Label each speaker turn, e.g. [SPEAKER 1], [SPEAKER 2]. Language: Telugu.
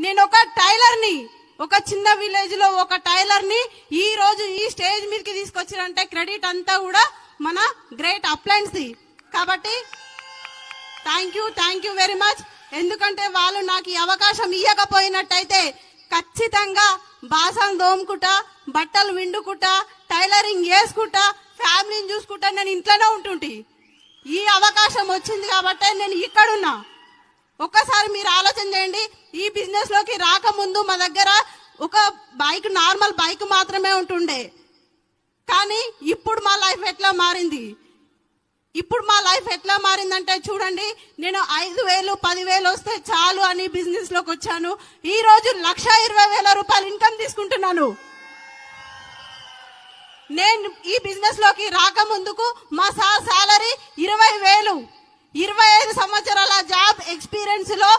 [SPEAKER 1] నేను ఒక టైలర్ని, ఒక చిన్న విలేజ్ లో ఒక టైలర్ని ఈ రోజు ఈ స్టేజ్ మీదకి తీసుకొచ్చినంటే క్రెడిట్ అంతా కూడా మన గ్రేట్ అప్లయన్స్ ది. కాబట్టి థ్యాంక్ యూ వెరీ మచ్. ఎందుకంటే వాళ్ళు నాకు ఈ అవకాశం ఇవ్వకపోయినట్టయితే ఖచ్చితంగా బాసన్ దోముకుంటా, బట్టలు విండుకుంటా, టైలరింగ్ చేసుకుంటా, ఫ్యామిలీని చూసుకుంటా నేను ఇంట్లోనే ఉంటుంటి. ఈ అవకాశం వచ్చింది కాబట్టి నేను ఇక్కడున్నా. ఒక్కసారి మీరు ఆలోచన చేయండి, ఈ బిజినెస్ లోకి రాకముందు మా దగ్గర ఒక బైక్, నార్మల్ బైక్ మాత్రమే ఉంటుండే. కానీ ఇప్పుడు మా లైఫ్ ఎట్లా మారింది, అంటే చూడండి, నేను 5,000 10,000 వస్తే చాలు అని బిజినెస్ లోకి వచ్చాను. ఈ రోజు 1,20,000 రూపాయలు ఇన్కమ్ తీసుకుంటున్నాను. నేను ఈ బిజినెస్ లోకి రాకముందుకు మా సార్ సాలరీ 20,000. 25 సంవత్సరాల జాబ్ ఎక్స్పీరియన్స్ లో